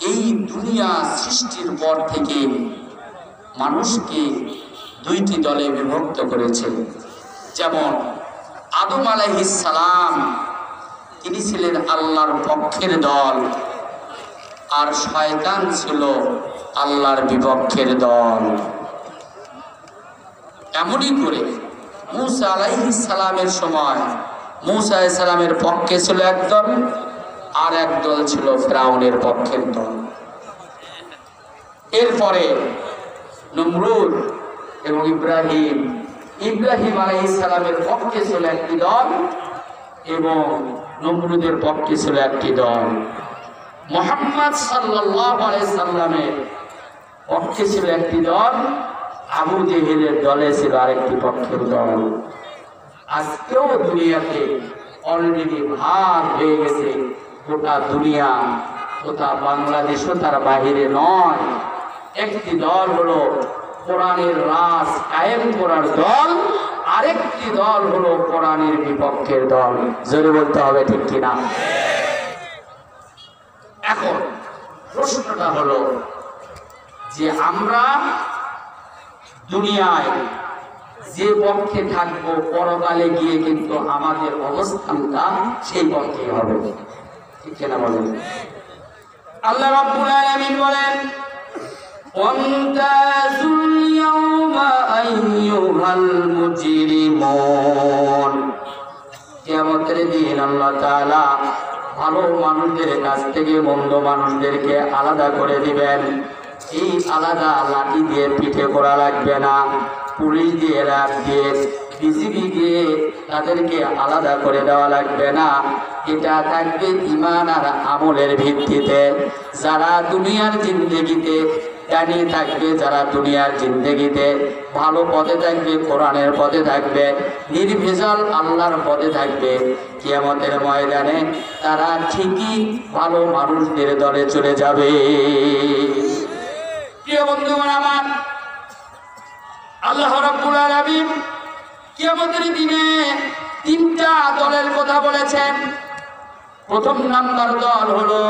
এই দুনিয়া সৃষ্টির পর থেকে মানুষকে দুইটি দলে বিভক্ত করেছে। যেমন আদম আলাইহিস সালাম, তিনি ছিলেন আল্লাহর পক্ষের দল, আর শয়তান ছিল আল্লাহর বিপক্ষের দল। এমনই করে মূসা আলাইহিস সালামের সময় মূসা আলাইহিস সালামের পক্ষে ছিল একদল, আর একদল ছিল ফিরআউনের পক্ষের দল। এরপরে নমরুদ এবং ইব্রাহিম আলাইহিস সালামের পক্ষে ছিল একটি দল এবং নমরুদের পক্ষে ছিল একটি দল। মুহাম্মদ সাল্লাল্লাহু আলাইহি সাল্লামের পক্ষে ছিল একটি দল, আবু জেহেলের দলে ছিল আরেকটি পক্ষের দল। আজকেও দুনিয়াতে অলরেডি ভাগ হয়ে গেছে গোটা দুনিয়া, গোটা বাংলাদেশও তার বাহিরে নয়। একটি দল হলো কোরআনের রাজ কায়েম করার দল, আরেকটি দল হলো কোরআনের বিপক্ষের দল। জোরে বলতে হবে ঠিক কিনা? এখন প্রশ্নটা হলো যে আমরা দুনিয়ায় যে পক্ষে থাকবো, পরকালে গিয়ে কিন্তু আমাদের অবস্থানটা সেই পক্ষে হবে, ঠিক কিনা বলেন? আল্লাহ রাব্বুল আলামিন বলেন, ওয়ামতাজুল ইয়াওমা আইয়ুহাল মুজরিমুন। কিয়ামতের দিন আল্লাহ তাআলা ভালো মানুষদের কাছ থেকে মন্দ মানুষদেরকে আলাদা করে দিবেন। এই আলাদা লাঠি দিয়ে পিঠে করা লাগবে না, পুলিশ দিয়ে, র্যাব দিয়ে, বিজিবি দিয়ে তাদেরকে আলাদা করে দেওয়া লাগবে না। এটা থাকবে ঈমান আর আমলের ভিত্তিতে। যারা দুনিয়ার জিন্দেগিতে দাঁড়িয়ে থাকবে, যারা দুনিয়ার জিন্দেগিতে ভালো পথে থাকবে, কোরআনের পথে থাকবে, নির্ভেজাল আল্লাহর পথে থাকবে, কিয়ামতের ময়দানে তারা ঠিকই ভালো মানুষদের দলে চলে যাবে। প্রিয় বন্ধুগণ আমার, আল্লাহ রাব্বুল আলামিন কিয়ামতের দিনে তিনটা দলের কথা বলেছেন। প্রথম নাম্বার দল হলো,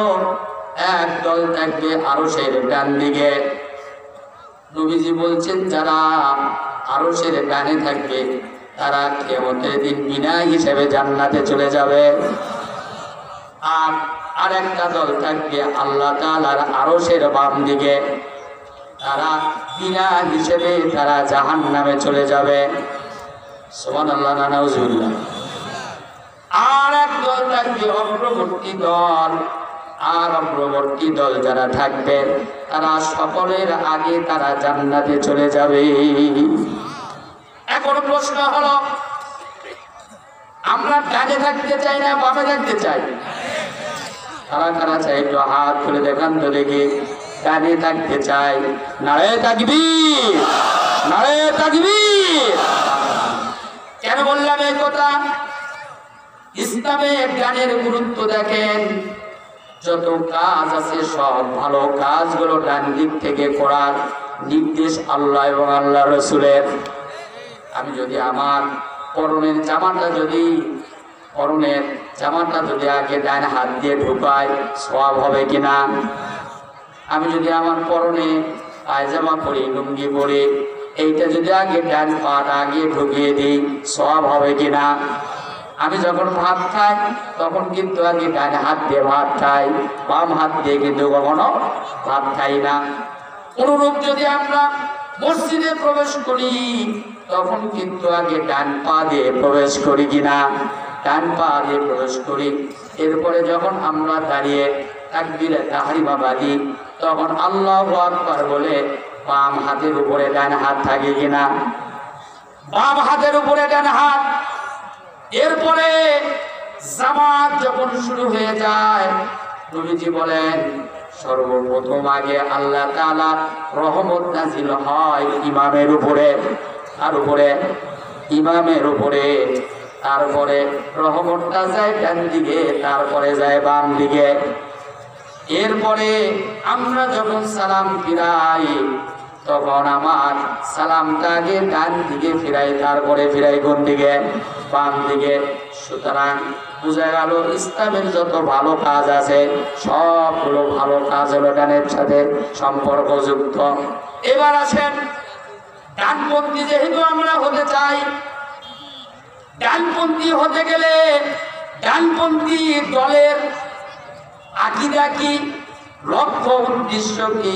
এক দল থাকবে আরশের ডান দিকে। নবীজি বলছেন যারা আরশের ডানে থাকবে তারা কিয়ামতের দিন বিনা হিসেবে জান্নাতে চলে যাবে। আর আরেকটা দল থাকবে আল্লাহ তাআলার আরশের বাম দিকে, তারা বিনা হিসেবে তারা জাহান্নামে চলে যাবে। সুবহানাল্লাহ, নাউজুবিল্লাহ। আর এক দল থাকবে অগ্রবর্তী দল, আর অগ্রবর্তী দল যারা থাকবে তারা সকলের আগে তারা জান্নাতে চলে যাবে। এখন প্রশ্ন হলো, আমরা ডানে থাকতে চাই না বামে থাকতে চাই? কারা কারা চাই একটু হাত তুলে দেখান তো দেখি। ডানে থাকতে চাই, নারে তাকবীর, নারে তাকবীর। কেন বললাম এই কথা? ইসলামে ডানের গুরুত্ব দেখেন। যত কাজ আছে সব ভালো কাজগুলো ডান দিক থেকে করার নির্দেশ আল্লাহ এবং আল্লাহ রাসূলের। আমি যদি আমার পরনের জামাটা যদি আগে ডান হাত দিয়ে ঢুকাই, সওয়াব হবে কিনা? আমি যদি আমার পরনে পায়জামা পরি, লুঙ্গি পরি, এইটা যদি আগে ডান পাটা আগে ঢুকিয়ে দিই, সওয়াব হবে কিনা? আমি যখন ভাত খাই তখন কিন্তু আগে ডান হাত দিয়ে ভাত খাই, বাম হাত দিয়ে কিন্তু কখনো ভাত খাই না। অনুরূপ যদি আমরা মসজিদে প্রবেশ করি তখন কিন্তু আগে ডান পা দিয়ে প্রবেশ করি কিনা? ডান পা দিয়ে প্রবেশ করি। এরপরে যখন আমরা দাঁড়িয়ে তাকবীরে তাহরিমা বাঁধি তখন আল্লাহু আকবার বলে বাম হাতের উপরে ডান হাত থাকে কিনা? বাম হাতের উপরে ডান হাত। এরপরে জামাত যখন শুরু হয়ে যায়, নবীজি বলেন সর্বপ্রথম আগে আল্লাহ তাআলা রহমত নাজিল হয় ইমামের উপরে, আর উপরে ইমামের উপরে, তারপরে রহমতটা যায় ডান দিকে, তারপরে যায় বাম দিকে। এরপরে আমরা যখন সালাম ফিরাই তখন আমার সালামটা আগে ডান দিকে ফিরাই, তারপরে ফিরাই কোন দিকে? বাম দিকে। সুতরাং বোঝা গেল ইসলামের যত ভালো কাজ আছে সবগুলো ভালো কাজ হলো ডানের সাথে সম্পর্কযুক্ত। এবার আসেন, ডানপন্থী যেহেতু আমরা হতে চাই, ডানপন্থী হতে গেলে ডানপন্থী দলের আকীদা কি, লক্ষ্য উদ্দেশ্য কি,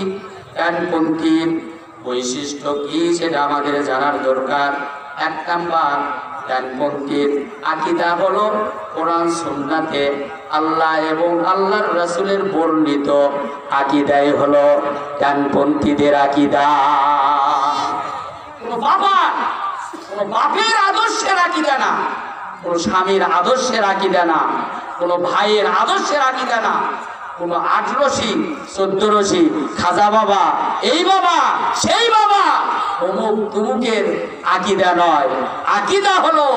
ডানপন্থীর বৈশিষ্ট্য কি, সেটা আমাদের জানার দরকার। এক নাম্বার, ডানপন্থীর আকীদা হলো কোরআন সুন্নাতে আল্লাহ এবং আল্লাহর রাসূলের বর্ণিত আকীদাই হলো ডানপন্থীদের আকীদা। কোনো বাপের আদর্শের আকীদা না, কোনো স্বামীর আদর্শের আকীদা না, কোনো ভাইয়ের আদর্শের আকীদা না, কোনো 8 রশি 14 রশি খাজা বাবা এই বাবা সেই বাবা অমুক তুমুকের আকীদা নয়। আকীদা হলো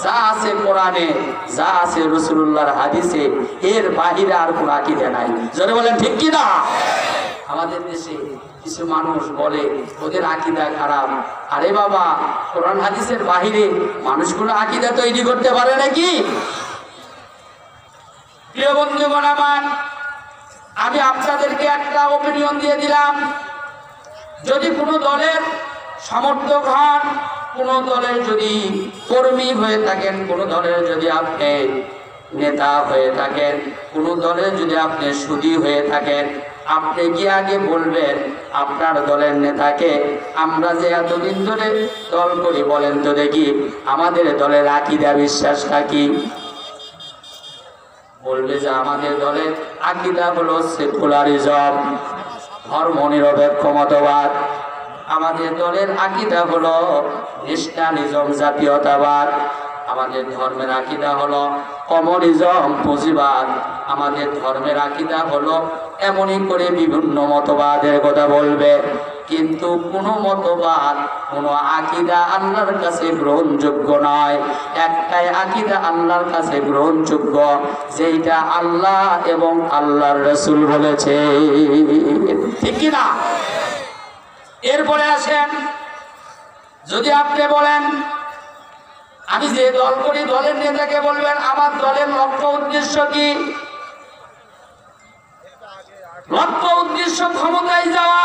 যা আছে কোরআনে, যা আছে রাসূলুল্লাহর হাদিসে, এর বাহিরে আর কোনো আকীদা নাই। জোরে বলেন ঠিক কি না? আমাদের দেশে কিছু মানুষ বলে ওদের আকীদা খারাপ। আরে বাবা, কোরআন হাদিসের বাহিরে মানুষগুলো আকীদা তৈরি করতে পারে নাকি? প্রিয় বন্ধুগণ আমার, আমি আপনাদেরকে একটা ওপিনিয়ন দিয়ে দিলাম। যদি কোনো দলের সমর্থক হন, কোনো দলের যদি কর্মী হয়ে থাকেন, কোনো দলের যদি আপনি নেতা হয়ে থাকেন, কোনো দলের যদি আপনি সুদী হয়ে থাকেন, আপনি গিয়ে আগে বলবেন আপনার দলের নেতাকে, আমরা যে এতদিন ধরে দল করি বলেন তো দেখি আমাদের দলের আকীদা বিশ্বাসটা কি? বলবে যে আমাদের দলের আকীদা হলো সেকুলারিজম, ধর্মনিরপেক্ষ মতবাদ। আমাদের দলের আকীদা হলো ন্যাশনালিজম, জাতীয়তাবাদ। আমাদের ধর্মের আকীদা হলো কমিউনিজম, পুঁজিবাদ। আমাদের ধর্মের আকীদা হলো এমনই করে বিভিন্ন মতবাদের কথা বলবে। কিন্তু কোনো মতবাদ, কোনো আকীদা আল্লাহর কাছে গ্রহণযোগ্য নয়। একটাই আকীদা আল্লাহর কাছে গ্রহণযোগ্য, যেটা আল্লাহ এবং আল্লাহর রাসূল বলেছে, ঠিক কি না? এরপরে আসেন, যদি আপনি বলেন আমি যে দল করি, দলের নেতাকে বলবেন আমার দলের লক্ষ্য উদ্দেশ্য কি? লক্ষ্য উদ্দেশ্য ক্ষমতায় যাওয়া,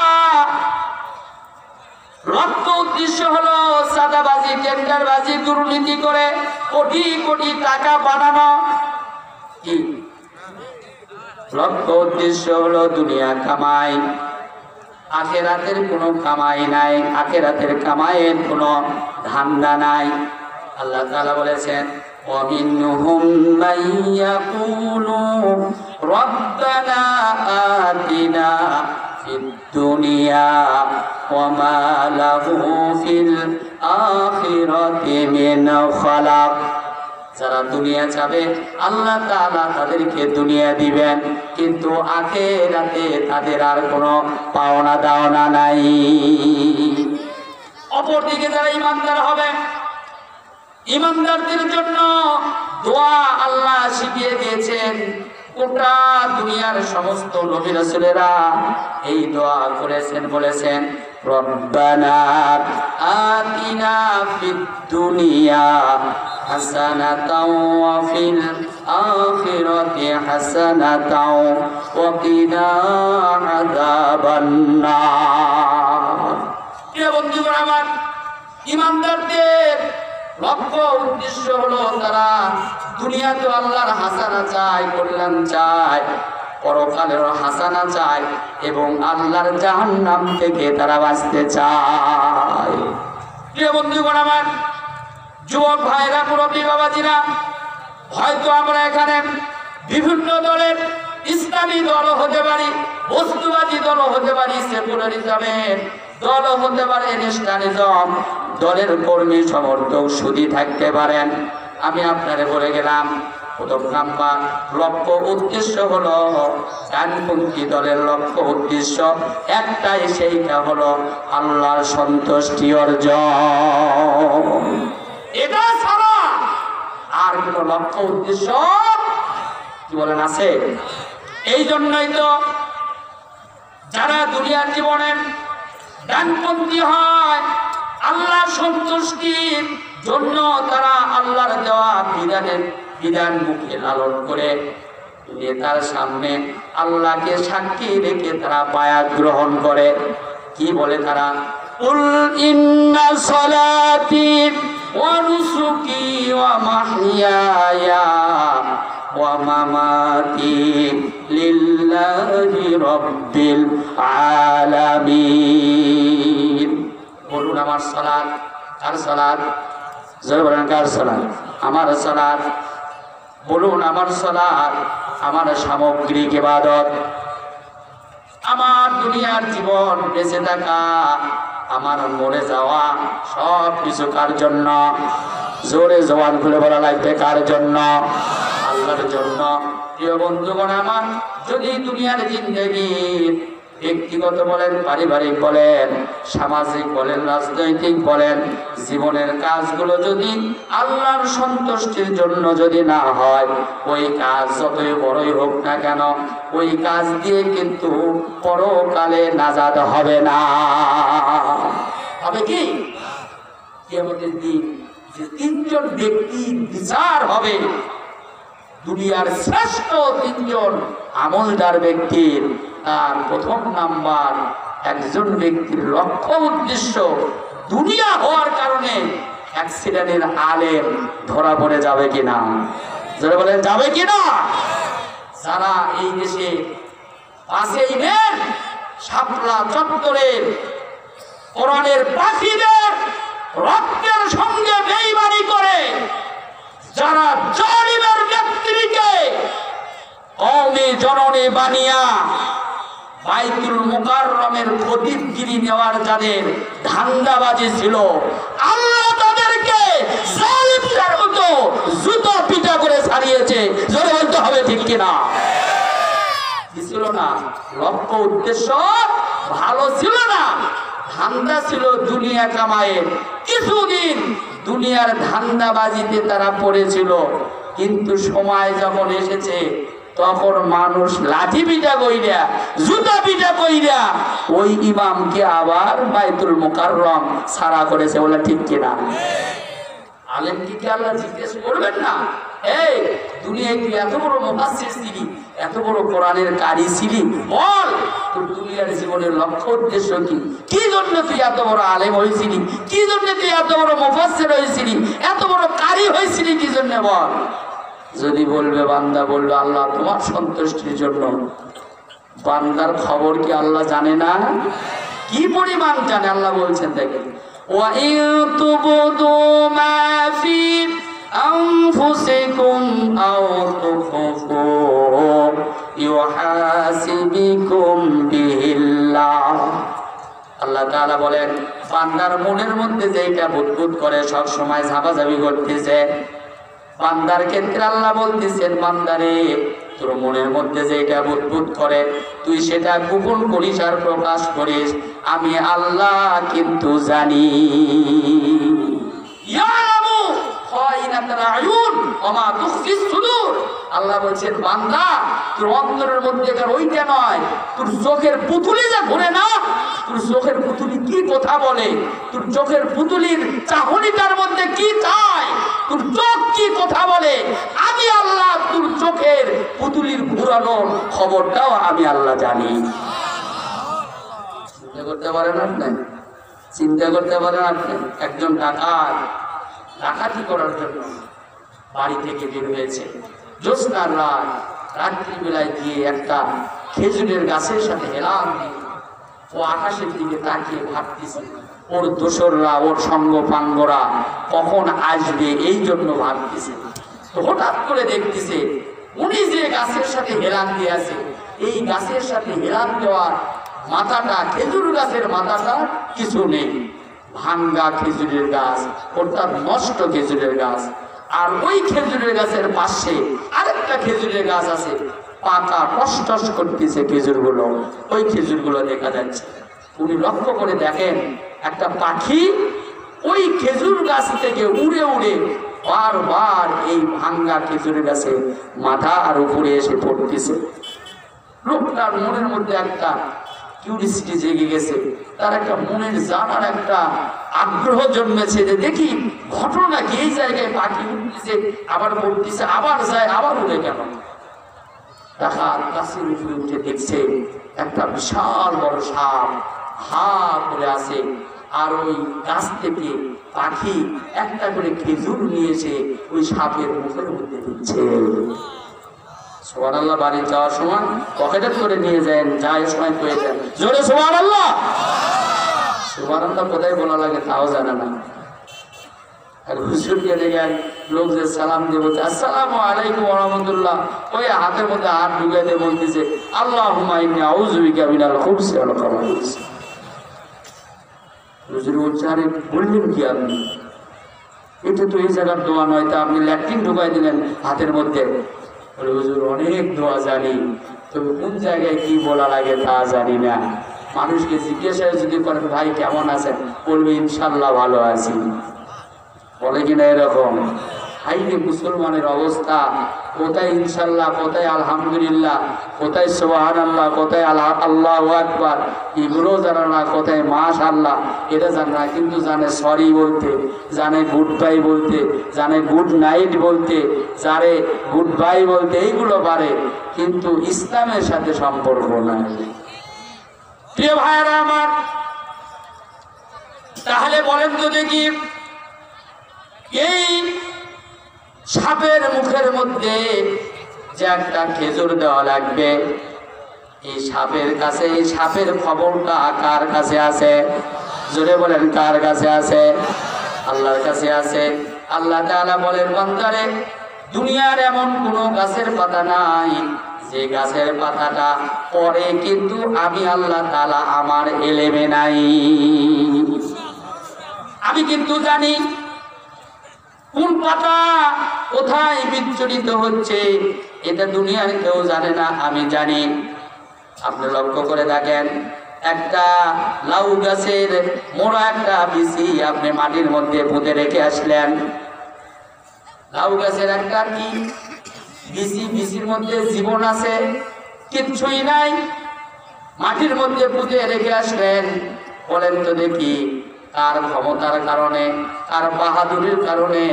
লক্ষ্য উদ্দেশ্য হলো চাঁদাবাজি, টেন্ডারবাজি, দুর্নীতি করে কোটি কোটি টাকা বানানো। কি লক্ষ্য উদ্দেশ্য হলো দুনিয়া কামাই, আখিরাতের কোনো কামাই নাই, আখিরাতের কামাইয়ের কোনো ধান্দা নাই। আল্লাহ তাআলা বলেছেন وَمِنْهُمْ مَنْ يَقُولُ رَبَّنَا آتِنَا فِي الدُّنْيَا وَمَا لَهُ فِي الْآخِرَةِ مِنْ خَلَقٍ। যারা দুনিয়া চাবে আল্লাহ তাআলা তাদেরকে দুনিয়া দিবেন, কিন্তু আখিরাতে তাদের আর কোনো পাওনা দাওনা নাই। অপরদিকে যারা ঈমানদার হবে, ঈমানদারদের জন্য দোয়া আল্লাহ শিখিয়ে দিয়েছেন। গোটা দুনিয়ার সমস্ত নবী রাসূলেরা এই দোয়া করেছেন, বলেছেন রব্বানা আতিনা ফিদ দুনিয়া হাসানাতাও ওয়া ফিল আখিরাতি হাসানাতাও ওয়া কিনা আযাবান নার। প্রিয় বন্ধুগণ আমার, ঈমানদারদের লক্ষ্য উদ্দেশ্য হলো তারা দুনিয়াতে আল্লাহর হাসানা চায়, কল্যাণ চায়, পরকালের হাসানা চায় এবং আল্লাহর জাহান্নাম থেকে তারা বাঁচতে চায়। প্রিয় বন্ধুগণ আমার, যুবক ভাইরা, মুরব্বী বাবাজিরা, হয়তো আমরা এখানে বিভিন্ন দলের ইসলামী দল হতে পারি, বস্তুবাদী দল হতে পারি, সেকুলারিজমের দল হতে পারে, ন্যাশনালিজম দলের কর্মী সমর্থক সুদী থাকতে পারেন। আমি আপনারে বলে গেলাম, প্রথম নাম্বার লক্ষ্য উদ্দেশ্য হলো ডানপন্থী দলের লক্ষ্য উদ্দেশ্য একটাই, সেইটা হলো আল্লাহর সন্তুষ্টি অর্জন। এটা ছাড়া আর কোন লক্ষ্য উদ্দেশ্য কি বলেন আছে? এই জন্যই তো যারা দুনিয়ার জীবনে ডানপন্থী হয়, আল্লাহ সন্তুষ্টির জন্য তারা আল্লাহর দেওয়া বিধানের বিধান মুখে লালন করে নেতার সামনে আল্লাহকে সাক্ষী রেখে তারা বায়াত গ্রহণ করে। কি বলে তারা? কুল ইন্না সলাতি ওয়া নুসুকি ওয়া মাহইয়ায়া ওয়া মামাতি লিল্লাহি রাব্বিল আলামিন। বলুন আমার সালাত, কার সালাত? জোরে বলেন কার সালাত? আমার সালাত। বলুন আমার সালাত আমার সামগ্রিক ইবাদত। আমার দুনিয়ার জীবন বেঁচে থাকা, আমার মরে যাওয়া, সব কিছু কার জন্য? জোরে জবান খুলে বলা লাগবে, কার জন্য? আল্লাহর জন্য। প্রিয় বন্ধুগণ আমার, যদি দুনিয়ার জিন্দেগি ব্যক্তিগত বলেন, পারিবারিক বলেন, সামাজিক বলেন, রাজনৈতিক বলেন, জীবনের কাজগুলো যদি আল্লাহর সন্তুষ্টির জন্য যদি না হয়, ওই কাজ যতই বড়ই হোক না কেন, ওই কাজ দিয়ে কিন্তু পরকালে নাজাত হবে না। হবে কি? কিয়ামতের দিন যে তিনজন ব্যক্তির বিচার হবে, দুনিয়ার শ্রেষ্ঠ তিনজন আমলদার ব্যক্তির, তার প্রথম নাম্বার একজন ব্যক্তির লক্ষ্য উদ্দেশ্য দুনিয়া হওয়ার কারণে অ্যাক্সিডেন্টের আলেম ধরা পড়ে যাবে কিনা? যারা বলেন যাবে কিনা? যারা এই দেশে 5ই মে শাপলা চত্বরের কোরআনের পাখিদের রক্তের সঙ্গে বেঈমানি করে যারা জালিমের ব্যক্তিকে কওমি জননী বানিয়া বাইতুল মুকাররমের খতিবগিরি নেওয়ার যাদের ধান্দাবাজি ছিল, আল্লাহ তাদেরকে জালিমদের মতো জুতো পিটা করে ছাড়িয়েছে। জোরে বলতে হবে ঠিক কিনা? ছিল না, লক্ষ্য উদ্দেশ্য ভালো ছিল না, ধান্দা ছিল দুনিয়া কামায়ের। কিছুদিন দুনিয়ার ধান্দাবাজিতে তারা পড়েছিল, কিন্তু সময় যখন এসেছে তখন মানুষ লাঠি পিটা কইরা, জুতা পিটা কইরা ওই ইমামকে আবার বাইতুল মুকাররম ছাড়া করেছে। বলে ঠিক কিনা? আলেমকে কি আল্লাহ জিজ্ঞেস করবেন না? এই দুনিয়ায় তুই এত বড় মুফাসসির ছিলি, এত বড় কোরআনের কারি ছিলি, বল তোর দুনিয়ার জীবনের লক্ষ্য উদ্দেশ্য কি? কি জন্য তুই এত বড় আলেম হয়েছিলি? কি জন্য তুই এত বড় মুফাসসির হয়েছিলি? এত বড় কারি হয়েছিলি কি জন্য? বল। যদি বলবে বান্দা বলবে আল্লাহ তোমার সন্তুষ্টির জন্য, বান্দার খবর কি আল্লাহ জানে না? কি পরিমাণ জানে? আল্লাহ বলছেন দেখেন, وَإِن تُبْدُوا مَا فِي أَنفُسِكُمْ أَوْ تُخْفُوهُ يُحَاسِبْكُم بِهِ اللَّهُ। আল্লাহ তাআলা বলেন, বান্দার মনের মধ্যে যেটা বুদবুদ করে, সব সময় ঝাপাঝাপি করতেছে, বান্দার ক্ষেত্রে আল্লাহ বলতেছেন, বান্দারে তোর মনের মধ্যে যেটা বুদবুদ করে তুই সেটা গোপন করিস আর প্রকাশ করিস, আমি আল্লাহ কিন্তু জানি। আল্লাহ বলছেন, বান্দা তোর অন্তরের মধ্যে ওইটা নয়, তোর চোখের পুতুলি যা ঘুরে না, তোর চোখের পুতুলি কি কথা বলে, তোর চোখের পুতুলির চাহনিটার মধ্যে কি চায়, তোর চোখ কি কথা বলে, আমি আল্লাহ তোর চোখের পুতুলির ঘুরানোর খবরটাও আমি আল্লাহ জানি। চিন্তা করতে পারেন আপনি? চিন্তা করতে পারেন আপনি? একজন ডাকাতি করার জন্য বাড়ি থেকে বের হয়েছে, জ্যোৎস্নার রাত, রাত্রিবেলায় গিয়ে একটা খেজুরের গাছের সাথে হেলান দিয়ে ও আকাশের দিকে তাকিয়ে ভাবতেছে ওর দোসররা, ওর সঙ্গ পাঙ্গরা কখন আসবে, এই জন্য ভাবতেছে। তো হঠাৎ করে দেখতেছে উনি যে গাছের সাথে হেলান দিয়ে আছে, এই গাছের সাথে হেলান দেওয়ার মাথাটা, খেজুর গাছের মাথাটা কিছু নেই, ভাঙ্গা খেজুরের গাছ, অর্থাৎ নষ্ট খেজুরের গাছ। আর ওই খেজুরের গাছের পাশে আরেকটা খেজুরের গাছ আছে, পাকা টস করতেছে খেজুরগুলো, ওই খেজুরগুলো দেখা যাচ্ছে। উনি লক্ষ্য করে দেখেন একটা পাখি ওই খেজুর গাছ থেকে উড়ে উড়ে বারবার এই ভাঙ্গা খেজুরের গাছে মাথা আর উপরে এসে পড়তেছে। লোকটার মনের মধ্যে একটা কিউরিসিটি জেগে গেছে, তার একটা মনের জানার একটা আগ্রহ জন্মেছে যে দেখি ঘটনা কি, এই জায়গায় পাখি উঠতেছে আবার উঠতেছে আবার যায় আবার উঠে কেন। টাকার গাছের উপরে উঠে দেখছে একটা বিশাল বড় সাপ হা করে আছে, আর ওই গাছ থেকে পাখি একটা করে খেজুর নিয়েছে ওই সাপের মুখের মধ্যে দিচ্ছে। সুবহানাল্লাহ। বাড়ি যাওয়ার সময় পকেটে করে নিয়ে যান, যায় সময় পেয়ে যান জোরে সুবহানাল্লাহ। সুবহানাল্লাহ কোথায় বলা লাগে তাও জানে না। আর হুজুরকে দেখেন লোক যে সালাম দিয়ে বলছে আসসালামু আলাইকুম ওয়া রাহমাতুল্লাহ, ওই হাতের মধ্যে হাত ঢুকিয়ে দিয়ে বলতেছে আল্লাহুম্মা ইন্নী আউযু বিকা মিনাল খুবসি ওয়াল খাবাইস। হুজুর বলছে আরে বললেন কি আপনি, এটা তো এই জায়গার দোয়া নয়, তা আপনি ল্যাট্রিন ঢুকাই দিলেন হাতের মধ্যে। হুজুর অনেক দোয়া জানি, তবে কোন জায়গায় কি বলা লাগে তা জানি না। মানুষকে জিজ্ঞাসা যদি করেন ভাই কেমন আছেন, বলবে ইনশাল্লাহ ভালো আছি, বলে কিনা এরকম। হাইরে মুসলমানের অবস্থা, কোথায় ইনশাল্লাহ, কোথায় আলহামদুলিল্লাহ, কোথায় সুবহানাল্লাহ, কোথায় আল্লাহু আকবার, এগুলো জানে না, কোথায় মাশাআল্লাহ এটা জানে না, কিন্তু জানে সরি বলতে, জানে গুড বাই বলতে, জানে গুড নাইট বলতে, জানে গুড বাই বলতে, এইগুলো পারে, কিন্তু ইসলামের সাথে সম্পর্ক নাই। প্রিয় ভাইরা আমার, তাহলে বলেন তো দেখি, এই সাপের মুখের মধ্যে যে একটা খেজুর দেওয়া লাগবে, এই সাপের কাছে, এই সাপের খবরটা কার কাছে আছে? জোরে বলেন কার কাছে আছে? আল্লাহর কাছে আছে। আল্লাহ তাআলা বলেন বান্দারে, দুনিয়ার এমন কোনো গাছের পাতা নাই যে গাছের পাতাটা পরে কিন্তু আমি আল্লাহ তাআলা আমার এলেমে নাই। আমি কিন্তু জানি কোন পাতা কোথায় বিচ্ছুরিত হচ্ছে, এটা দুনিয়ার কেউ জানে না, আমি জানি। আপনি লক্ষ্য করে দেখেন, একটা লাউ গাছের মোড়া একটা বিচি আপনি মাটির মধ্যে পুঁতে রেখে আসলেন, লাউ গাছের একটা কি বিচি, বিচির মধ্যে জীবন আছে? কিচ্ছুই নাই। মাটির মধ্যে পুঁতে রেখে আসলেন, বলেন তো দেখি কার ক্ষমতার কারণে, কার বাহাদুরির কারণে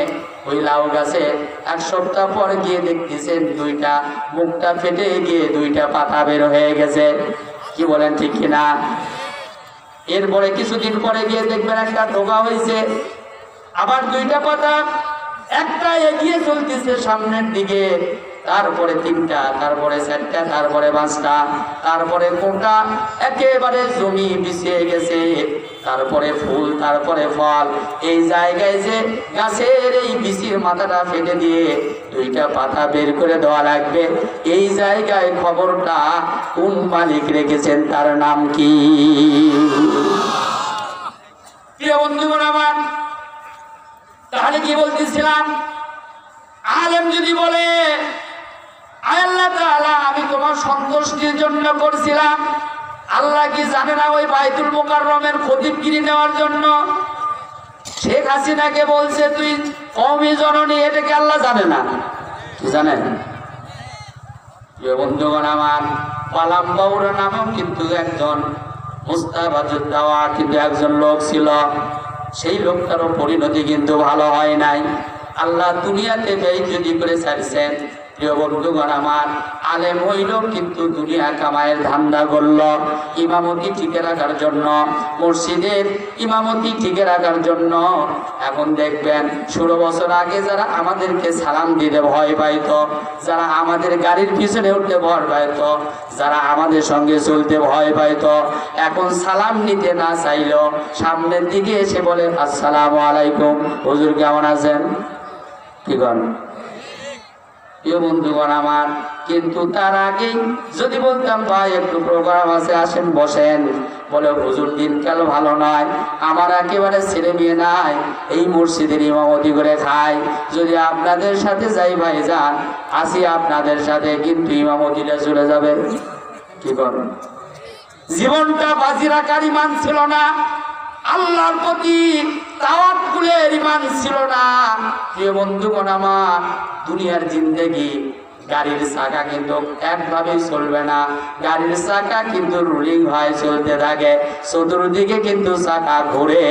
ওই লাউ গাছে এক সপ্তাহ পরে গিয়ে দেখতেছেন দুইটা মুখটা ফেটে গিয়ে দুইটা পাতা বের হয়ে গেছে? কি বলেন ঠিক কিনা? এরপরে কিছুদিন পরে গিয়ে দেখবেন একটা ডোকা হয়েছে, আবার দুইটা পাতা, একটা এগিয়ে চলতেছে সামনের দিকে, তারপরে তিনটা, তারপরে চারটা, তারপরে পাঁচটা, তারপরে কোনটা একেবারে জমি বিছিয়ে গেছে, তারপরে ফুল, তারপরে ফল। এই জায়গায় যে গাছের এই বিচির মাথাটা ফেটে দিয়ে দুইটা পাতা বের করে দেওয়া লাগবে, এই জায়গায় খবরটা কোন মালিক রেখেছেন, তার নাম কি? প্রিয় বন্ধুগণ আমার, তাহলে কি বলতেছিলাম, আলেম যদি বলে আল্লাহ তাআলা আমি তোমার সন্তুষ্টির জন্য করছিলাম, আল্লাহ কি জানে না ওই বাইতুল মুকাররমের খতিবগিরি নেওয়ার জন্য শেখ হাসিনাকে বলছে তুই কওমি জননী, এটাকে আল্লাহ জানে না? কি জানেন? প্রিয় বন্ধুগণ আমার, পালাম বাউরা নামেও কিন্তু একজন মুস্তাবাজুদ দাওয়া কিন্তু একজন লোক ছিল, সেই লোকটারও পরিণতি কিন্তু ভালো হয় নাই। আল্লাহ দুনিয়াতে বেইজ্জতি করে ছাড়ছেন। প্রিয় বন্ধুগণ আমার, আলেম হইল কিন্তু দুনিয়া কামায়ের ধান্দা করল, ইমামতি টিকে রাখার জন্য, মসজিদের ইমামতি টিকে রাখার জন্য। এখন দেখবেন 16 বছর আগে যারা আমাদেরকে সালাম দিতে ভয় পাইত, যারা আমাদের গাড়ির পিছনে উঠতে ভয় পাইত, যারা আমাদের সঙ্গে চলতে ভয় পাইত, এখন সালাম নিতে না চাইল সামনের দিকে এসে বলে আসসালামু আলাইকুম, হুজুর কেমন আছেন? কি করেন? প্রিয় বন্ধুগণ আমার, কিন্তু তার আগেই যদি বলতাম ভাই একটু প্রোগ্রাম আছে আসেন বসেন, বলে হুজুর দিনকাল ভালো নয়, আমার একেবারে ছেলে মেয়ে নাই, এই মসজিদের ইমামতি করে খাই, যদি আপনাদের সাথে যাই ভাই যান, আসি আপনাদের সাথে, কিন্তু ইমামতিটা চলে যাবে। কি করেন? জীবনটা বাজি রাখার ইমান ছিল না, আল্লাহর প্রতি তাওয়াক্কুলের ঈমান ছিল না। প্রিয় বন্ধুগণ আমার, দুনিয়ার জিন্দেগি গাড়ির চাকা কিন্তু একভাবেই চলবে না, গাড়ির চাকা কিন্তু রুলিং হয়, চলতে থাকে, চতুর্দিকে কিন্তু চাকা ঘুরে।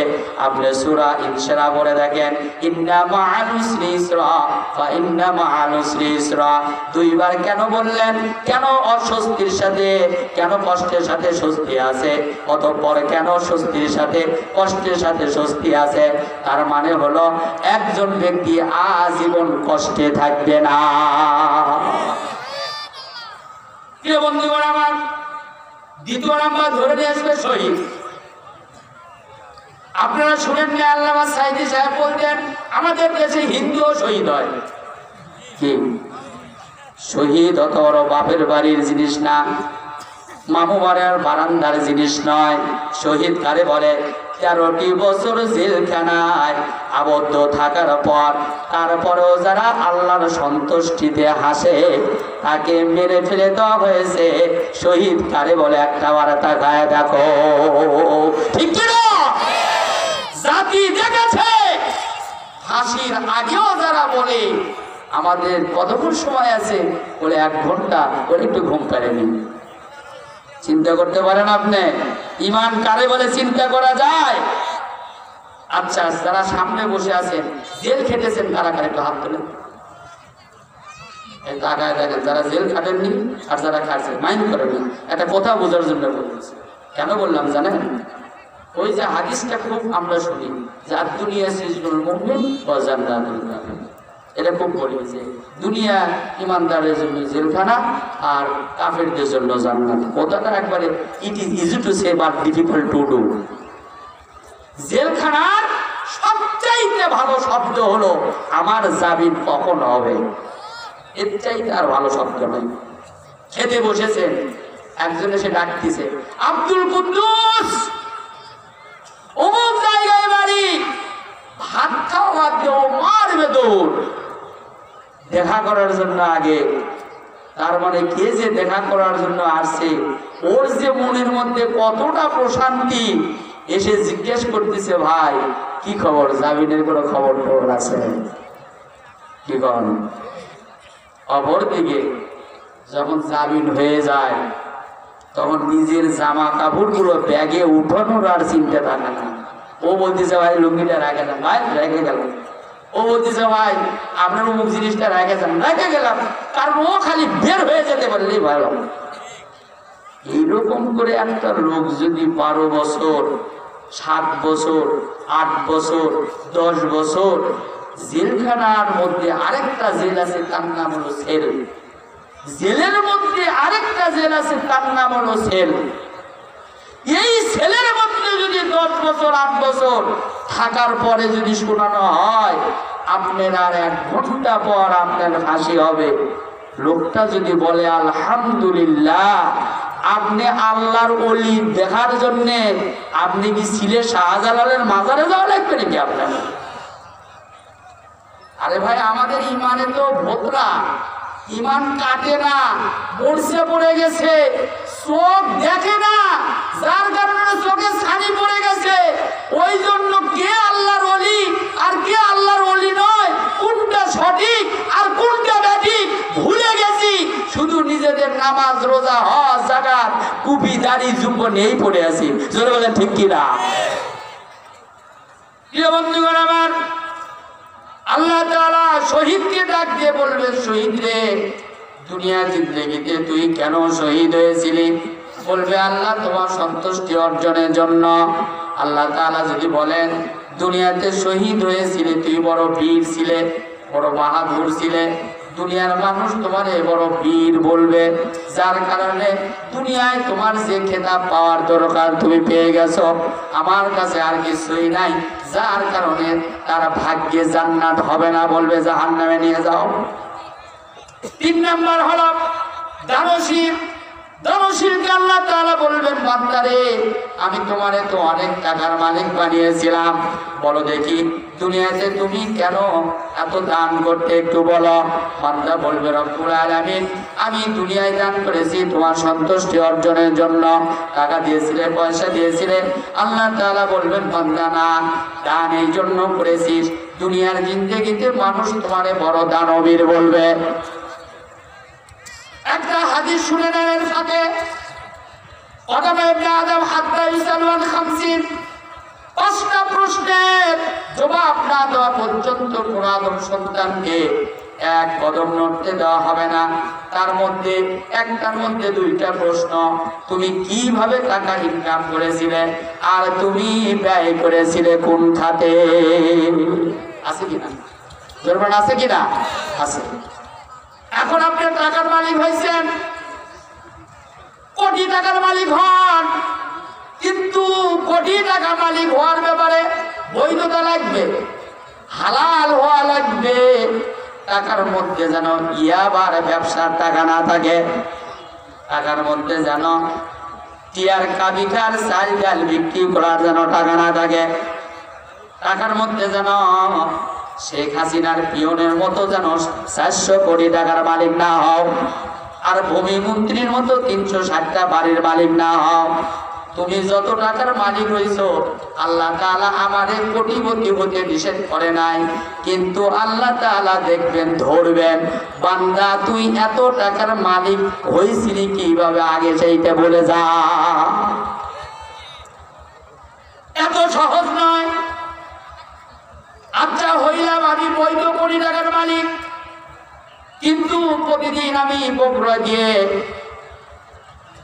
আপনি সূরা ইনশিরাহ পড়ে দেখেন, ইন্না মাআল উসরি ইসরা ফা ইন্না মাআল উসরি ইসরা। দুইবার কেন বললেন? কেন অস্বস্তির সাথে, কেন কষ্টের সাথে স্বস্তি আছে, অতঃপর কেন স্বস্তির সাথে কষ্টের সাথে স্বস্তি আছে? তার মানে হলো একজন ব্যক্তি আজীবন কষ্টে থাকবে না। প্রিয় বন্ধুগণ আমার, দ্বিতীয় নাম্বার ধরে নিয়ে আসবে শহীদ। আপনারা শুনেন না, আল্লামা সাঈদী সাহেব বলতেন আমাদের দেশে হিন্দুও শহীদ হয়। কি শহীদ অত বড় বাপের বাড়ির জিনিস না, মামু বাড়ির বারান্দার জিনিস নয়। শহীদ কারে বলে? 13টি বছর জেলখানায় আবদ্ধ থাকার পর তারপরেও যারা আল্লাহর সন্তুষ্টিতে হাসে তাকে মেরে ফেলে দেওয়া হয়েছে। শহীদ কারে বলে? একটা বার তাকায় দেখো, ঠিক কি না? জাতি দেখেছে। হাসির আগেও যারা বলে আমাদের কতক্ষণ সময় আছে, বলে 1 ঘন্টা, বলে একটু ঘুম পারেনি। চিন্তা করতে পারেন আপনি? ঈমান কারে বলে চিন্তা করা যায়? আচ্ছা, যারা সামনে বসে আছেন, জেল খেটেছেন, কারা কারা একটু হাত তোলেন। তাকায় দেখেন, যারা জেল খাটেননি আর যারা খাটছে, মাইন্ড করেন না। একটা কথা বোঝার জন্য বলছি। কেন বললাম জানেন? ওই যে হাদিসটা খুব আমরা শুনি, যার দুনিয়া সিজনুল মুমিন ওয়া জান্নাতুল কাফির, এটা খুব বলি যে দুনিয়া ইমানদারের জন্য জেলখানা আর কাফেরদের জন্য জান্নাত। কথাটা একবারে it is easy to say but difficult to do. জেলখানার সবচাইতে ভালো শব্দ হলো আমার জামিন কখন হবে, এর চাইতে আর ভালো শব্দ নয়। খেতে বসেছেন, একজন এসে ডাকতেছে, আব্দুল কুদ্দুস অমুক জায়গায় বাড়ি, ভাত খাওয়া বাদ দেও, মারবে দৌড়। দেখা করার জন্য আগে, তার মানে কে যে দেখা করার জন্য আসছে, ওর যে মনের মধ্যে কতটা প্রশান্তি, এসে জিজ্ঞেস করতেছে, ভাই কি খবর, জামিনের কোনো খবর টবর আছে কি? কন অপর দিকে যখন জামিন হয়ে যায়, তখন নিজের জামা কাপড়গুলো ব্যাগে উঠানোর আর চিন্তা থাকে না। ও বলতেছে, ভাই লুঙ্গিটা রাখে না, ভাই রেখে গেল। ও বলতেছে, ভাই আপনার অমুক জিনিসটা রেখে যান, রেখে গেলাম। কারণ ও খালি বের হয়ে যেতে পারলেই ভালো। এইরকম করে একটা লোক যদি 12 বছর, 7 বছর, 8 বছর, 10 বছর জেলখানার মধ্যে, আরেকটা জেল আছে তার নাম হলো সেল, জেলের মধ্যে আরেকটা জেল আছে তার নাম হলো সেল। এই সেলের মধ্যে যদি 10 বছর 8 বছর থাকার পরে যদি শোনানো হয় আপনার আর 1 ঘন্টা পর আপনার ফাঁসি হবে, লোকটা যদি বলে আলহামদুলিল্লাহ, আপনি আল্লাহর ওলি দেখার জন্য আপনি কি সিলে শাহজালালের মাজারে যাওয়া লাগবে নাকি আপনার? আরে ভাই, আমাদের ইমানে তো ভোতরা, ইমান কাটে না, মরছে পড়ে গেছে, চোখ দেখে না, যার কারণে চোখে ছানি পড়ে গেছে। ওই জন্য কে আল্লাহর ওলি আর কে আল্লাহর ওলি নয়, কোনটা সঠিক আর কোনটা ব্যাঠিক ভুলে গেছি। শুধু নিজেদের নামাজ, রোজা, হজ, যাকাত, টুপি, দাড়ি, জুব্ব নিয়েই পড়ে আছি। জোরে বলেন ঠিক কিনা? প্রিয় বন্ধুগণ আমার, আল্লাহ তাআলা শহীদকে ডাক দিয়ে বলবেন, শহীদ রে, দুনিয়া জিন্দেগিতে তুই কেন শহীদ হয়েছিলি? বলবে, আল্লাহ তোমার সন্তুষ্টি অর্জনের জন্য। আল্লাহ তাআলা যদি বলেন, দুনিয়াতে শহীদ হয়েছিলি, তুই বড় বীর ছিলে, বড় বাহাদুর ছিলে, দুনিয়ার মানুষ তোমারে বড় বীর বলবে, যার কারণে দুনিয়ায় তোমার যে খেতাব পাওয়ার দরকার তুমি পেয়ে গেছো, আমার কাছে আর কিছুই নাই, যার কারণে তার ভাগ্যে জান্নাত হবে না, বলবে জাহান্নামে নিয়ে যাও। 3 নাম্বার হলো দানশীল। দানশীলকে আল্লাহ তাআলা বলবেন, বান্দারে, আমি তোমারে তো অনেক টাকার মালিক বানিয়েছিলাম, বলো দেখি দুনিয়াতে তুমি কেন এত দান করতে, একটু বলো। বান্দা বলবে, রব্বুল আলামিন, আমি দুনিয়ায় দান করেছি তোমার সন্তুষ্টি অর্জনের জন্য, টাকা দিয়েছিলে, পয়সা দিয়েছিলে। আল্লাহ তাআলা বলবেন, বান্দা না, দান এই জন্য করেছিস, দুনিয়ার জিন্দেগিতে মানুষ তোমারে বড় দানবীর বলবে। একটা হাদিস শুনে নেন সাথে, আদম ইবনে আদম হাত্তা ইসালওয়ান 50, 5টা প্রশ্নের জবাব না দেওয়া পর্যন্ত কোন আদম সন্তানকে এক কদম নড়তে দেওয়া হবে না। তার মধ্যে একটার মধ্যে 2টা প্রশ্ন, তুমি কিভাবে টাকা ইনকাম করেছিলে আর তুমি ব্যয় করেছিলে কোন খাতে? আছে কিনা? জোরমান আছে কিনা? আছে। এখন আপনি টাকার মালিক হয়েছেন, কোটি টাকার মালিক হন, কিন্তু কোটি টাকা মালিক হওয়ার ব্যাপারে বৈধতা লাগবে, হালাল হওয়া লাগবে। টাকার মধ্যে যেন ইয়াবার ব্যবসার টাকা না থাকে, টাকার মধ্যে যেন টিয়ার কাবিকার চাল ডাল বিক্রি করার যেন টাকা না থাকে, টাকার মধ্যে যেন শেখ হাসিনার পিয়নের মতো যেন 400 কোটি টাকার মালিক না হও, আর ভূমি মন্ত্রীর মতো 360টা বাড়ির মালিক না হও। তুমি যত টাকার মালিক হইছো, আল্লাহ তাআলা আমাদের কোটিপতি হতে নিষেধ করে নাই, কিন্তু আল্লাহ তাআলা দেখবেন, ধরবেন, বান্দা তুই এত টাকার মালিক হইছিলি কিভাবে, আগে সেইটা বলে যা। এত সহজ নয়। আচ্ছা হইলাম আমি বৈধ কোটি টাকার মালিক, কিন্তু প্রতিদিন আমি বগুড়া গিয়ে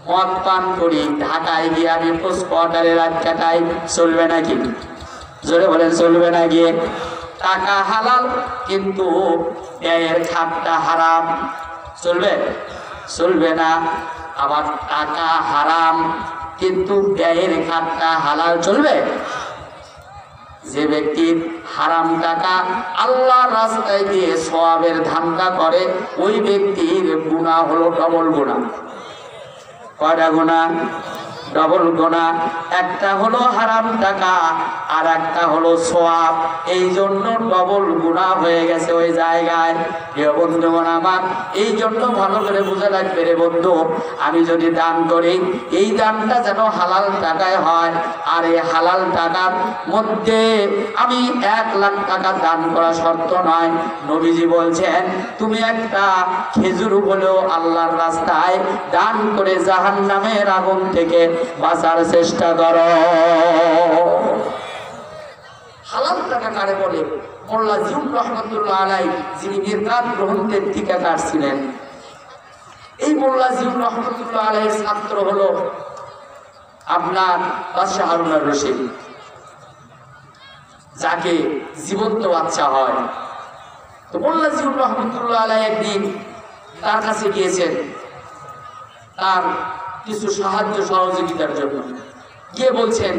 মদ পান করি, ঢাকায় গিয়ে আমি কোয়ার্টারে রাত কাটাই, চলবে নাকি? জোরে বলেন চলবে না? গিয়ে টাকা হালাল কিন্তু ব্যয়ের খাতটা হারাম, চলবে? চলবে না। আবার টাকা হারাম কিন্তু ব্যয়ের খাতটা হালাল, চলবে? যে ব্যক্তির হারাম টাকা আল্লাহর রাস্তায় দিয়ে সওয়াবের ধান্দা করে, ওই ব্যক্তির গুনাহ হলো ডবল গুনাহ। কয়টা গুনাহ? ডবল গুনাহ। একটা হলো হারাম টাকা আর একটা হলো সওয়াব, এই জন্য ডবল গুনাহ হয়ে গেছে ওই জায়গায়। প্রিয় বন্ধুগণ আমার, এই জন্য ভালো করে বুঝে লাগবে রে বন্ধু, আমি যদি দান করি, এই দানটা যেন হালাল টাকায় হয়। আর এই হালাল টাকার মধ্যে আমি 1 লাখ টাকা দান করা শর্ত নয়। নবীজি বলছেন, তুমি একটা খেজুর হলেও আল্লাহর রাস্তায় দান করে জাহান্নামের আগুন থেকে বাঁচার চেষ্টা করো। হালাল টাকা কারে বলে? মোল্লা জিউর রহমতুল্লাহ আলাইহি, যিনি মিরকাত গ্রন্থের টিকাকার ছিলেন, এই মোল্লা জিউর রহমতুল্লাহ আলাইহির ছাত্র হলো আপনার বাদশাহ হারুন আর রশিদ, যাকে জীবন্ত বাচ্চা হয়। তো মোল্লা জিউর রহমতুল্লাহ আলাইহি একদিন তার কাছে গিয়েছেন তার কিছু সাহায্য সহযোগিতার জন্য। গিয়ে বলছেন,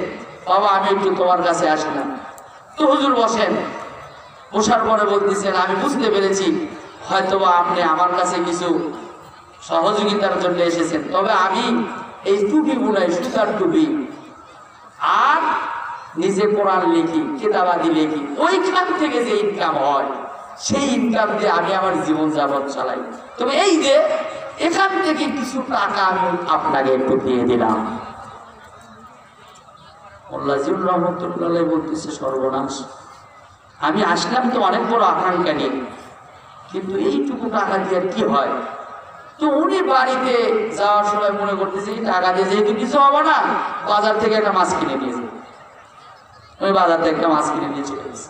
বাবা আমি একটু তোমার কাছে আসলাম। তো হুজুর বসেন। বসার পরে বলতেছেন, আমি বুঝতে পেরেছি হয়তোবা আপনি আমার কাছে কিছু সহযোগিতার জন্য এসেছেন, তবে আমি এই টুপি বুনাই, সুতার টুপি, আর নিজে কোরআন লিখি, কিতাবাদি লিখি, ওইখান থেকে যে ইনকাম হয় সেই ইনকাম দিয়ে আমি আমার জীবন যাপন চালাই। তবে এই যে এখান থেকে কিছু টাকা আমি আপনাকে একটু দিয়ে দিলাম। মোল্লা জিউর রহমতুল্লাহ বলতেছে, সর্বনাশ, আমি আসলাম তো অনেক বড় আকাঙ্ক্ষা নিয়ে, কিন্তু এইটুকু টাকা দিয়ে কি হয়? তো উনি বাড়িতে যাওয়ার সময় মনে করতেছে, এই টাকা দিয়ে যেহেতু কিছু হবে না, বাজার থেকে একটা মাছ কিনে নিয়ে যাবে। ওই বাজার থেকে একটা মাছ কিনে নিয়ে চলে গেছে।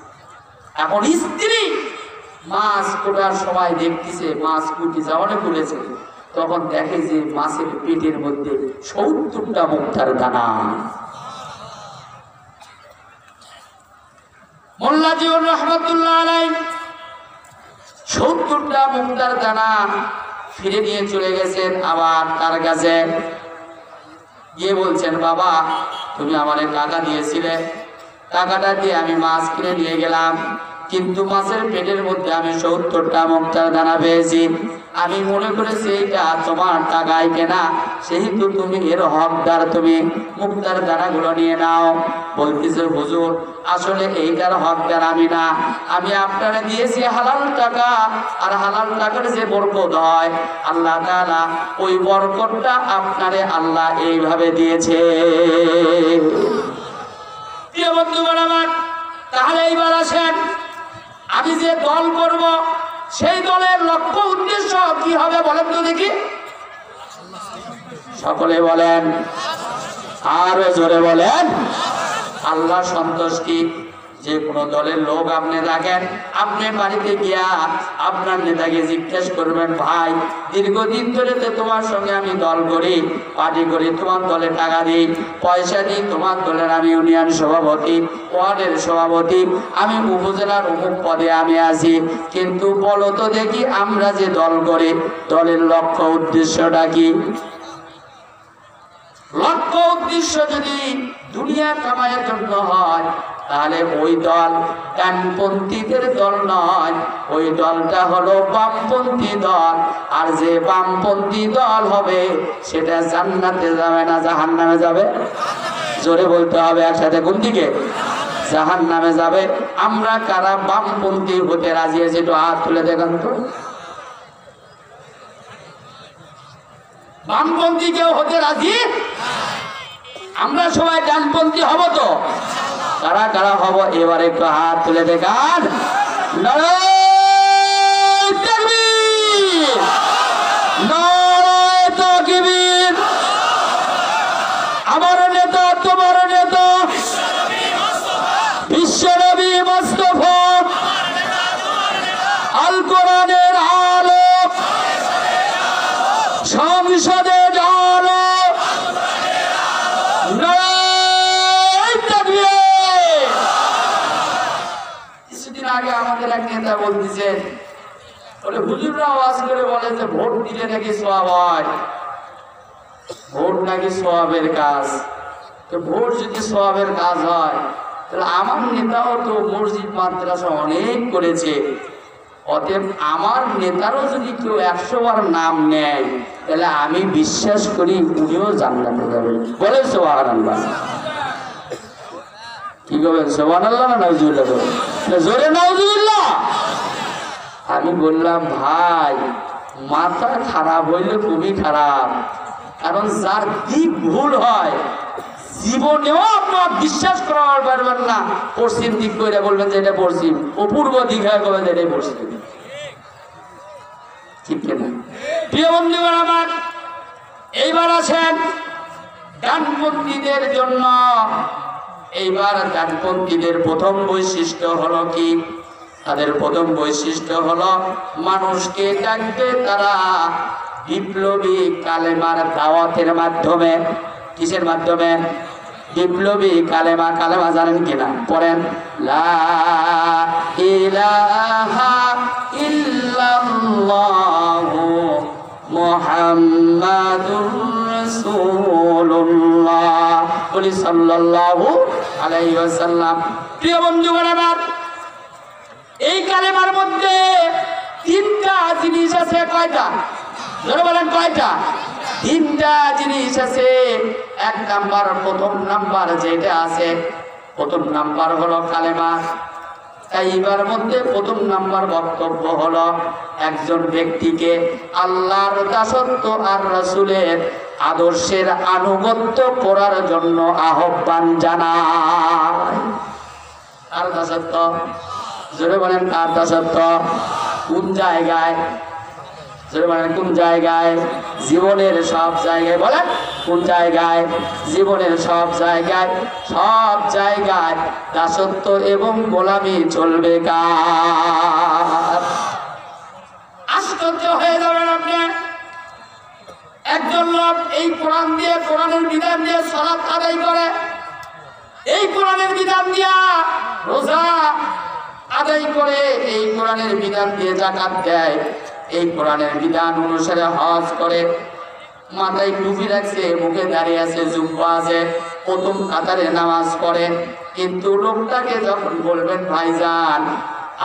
এখন স্ত্রী মাছ কোটার সময় দেখতেছে মাছ কুটি যাওয়ানে খুলেছে, তখন দেখে যে মাছের পেটের মধ্যে 70টা মুক্তার দানা। মোল্লা জিউর রহমতুল্লাহ আলাইহি 70টা মুক্তার দানা ফিরে নিয়ে চলে গেছেন। আবার তার কাছে গিয়ে বলছেন, বাবা তুমি আমারে টাকা দিয়েছিলে, টাকাটা দিয়ে আমি মাছ কিনে নিয়ে গেলাম, কিন্তু মাছের পেটের মধ্যে আমি 70টা মুক্তার দানা পেয়েছি। আমি মনে করেছি এইটা তোমার টাকায় কেনা, সেহেতু তুমি এর হকদার, তুমি মুক্তার দানাগুলো নিয়ে নাও। বলতেছে, হুজুর আসলে এইটার হকদার আমি না, আমি আপনারা দিয়েছি হালাল টাকা, আর হালাল টাকার যে বরকত হয় আল্লাহ তাআলা ওই বরকতটা আপনারে আল্লাহ এইভাবে দিয়েছে। প্রিয় বন্ধুগণ আমার, তাহলে এইবার আসেন, আমি যে দল করব সেই দলের লক্ষ্য উদ্দেশ্য কি হবে বলেন তো দেখি। সকলে বলেন, আরো জোরে বলেন। আল্লাহ সন্তুষ্টি। যে কোনো দলের লোক আপনি রাখেন, আপনি বাড়িতে গিয়া আপনার নেতাকে জিজ্ঞেস করবেন, ভাই দীর্ঘদিন ধরে তো তোমার সঙ্গে আমি দল করি, পার্টি করি, তোমার দলে টাকা দিই, পয়সা দিই, তোমার দলের আমি ইউনিয়ন সভাপতি, ওয়ার্ডের সভাপতি, আমি উপজেলার অমুক পদে আমি আছি, কিন্তু বলো তো দেখি আমরা যে দল করি দলের লক্ষ্য উদ্দেশ্যটা কি? লক্ষ্য উদ্দেশ্য যদি দুনিয়া কামাইয়ের জন্য হয়, তাহলে ওই দল ডানপন্থীদের দল নয়, ওই দলটা হলো বামপন্থী দল। আর যে বামপন্থী দল হবে সেটা জান্নাতে যাবে না জাহান্নামে যাবে? জোরে বলতে হবে একসাথে, কোন দিকে? জাহান্নামে যাবে। আমরা কারা বামপন্থী হতে রাজি আছি? একটু হাত তুলে দেখান তো। বামপন্থী কেউ হতে রাজি? আমরা সবাই ডানপন্থী হব তো? কারা কারা হব এবার একটু হাত তুলে দেখান। নারায়ে তাকবীর, নারায়ে তাকবীর। আমার নেতা তোমার নেতা বিশ্বনবী মুস্তাফা, আল কোরআনের আলোক, সংসদে আলো। কিছুদিন আগে আমাদের এক নেতা বলতেছে, বলে হুজুররা আওয়াজ করে বলে যে ভোট দিলে নাকি সওয়াব হয়, ভোট নাকি সওয়াবের কাজ। তো ভোট যদি সওয়াবের কাজ হয়, তাহলে আমার নেতাও তো মসজিদ মাদ্রাসা অনেক করেছে, অতএব আমার নেতারও যদি কেউ 100 বার নাম নেয়, তাহলে আমি বিশ্বাস করি উনিও জান্নাতে যাবে। বলে সুবহানাল্লাহ। কি করবেন? সুবহানাল্লাহ না নাউজুবিল্লাহ? জোরে নাউজুবিল্লাহ। আমি বললাম, ভাই মাথা খারাপ হইলে খুবই খারাপ, কারণ যার দিক ভুল হয় জীবনেও আপনার বিশ্বাস করার পারবেন না। পশ্চিম দিক করে বলবেন যে এটা পশ্চিম, অপূর্ব দিক হয়ে বলবেন যে এটাই পশ্চিম। ঠিক কিনা? প্রিয় বন্ধুগণ আমার, এইবার আছেন ডানপন্থীদের জন্য। এইবার ডানপন্থীদের প্রথম বৈশিষ্ট্য হলো কি? তাদের প্রথম বৈশিষ্ট্য হলো মানুষকে ডাকবে তারা বিপ্লবী কালেমার দাওয়াতের মাধ্যমে। কিসের মাধ্যমে? বিপ্লবী কালেমা। কালেমা জানেন কিনা? পড়েন, লা ইলাহা ইল্লাল্লাহু মুহাম্মাদুর রাসূলুল্লাহ, বলি সাল্লাল্লাহু আলাইহি ওয়াসাল্লাম। প্রিয় বন্ধুগণ আমার, এই কালেমার মধ্যে 3টা জিনিস আছে। কয়টা? জোরে বলেন, কয়টা? 3টা জিনিস আছে। এক নাম্বার, প্রথম নাম্বার যেটা আছে, প্রথম নাম্বার হলো কালেমা। এইবার মধ্যে প্রথম নাম্বার বক্তব্য হলো একজন ব্যক্তিকে আল্লাহর দাসত্ব আর রাসূলের আদর্শের আনুগত্য করার জন্য আহ্বান জানায়। আর দাসত্ব, জোরে বলেন, কার দাসত্ব? কোন জায়গায়? জোরে বলেন, কোন জায়গায়? জীবনের সব জায়গায়। বলেন, কোন জায়গায়? জীবনের সব জায়গায়। সব জায়গায় দাসত্ব এবং গোলামি চলবে কার? আশ্চর্য হয়ে যাবেন আপনি। একজন লোক এই কোরআন দিয়ে, কোরআনের বিধান দিয়ে সালাত আদায় করে, এই কোরআনের বিধান দিয়া রোজা আদায় করে, এই কোরআনের বিধান দিয়ে যাকাত দেয়, এই কোরআনের বিধান অনুসারে হজ করে, মাথায় টুপি রাখছে, মুখে দাঁড়িয়ে আছে, জুব্বা আছে, প্রথম কাতারে নামাজ পড়ে। কিন্তু লোকটাকে যখন বলবেন, ভাইজান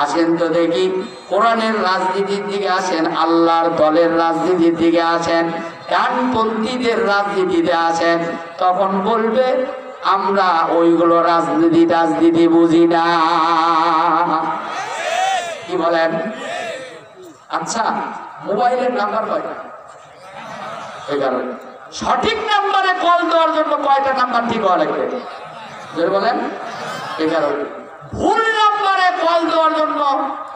আসেন তো দেখি কোরআনের রাজনীতির দিকে আসেন, আল্লাহর দলের রাজনীতির দিকে আসেন, ডানপন্থীদের রাজনীতিতে আসেন, তখন বলবে আমরা ওইগুলো রাজনীতি বুঝি না। কি বলেন? আচ্ছা, মোবাইলের নাম্বার কয়টা? 11। সঠিক নাম্বারে কল দেওয়ার জন্য কয়টা নাম্বার ঠিক হওয়া লাগবে? বলেন, 11। ভুল নাম্বারে কল দেওয়ার জন্য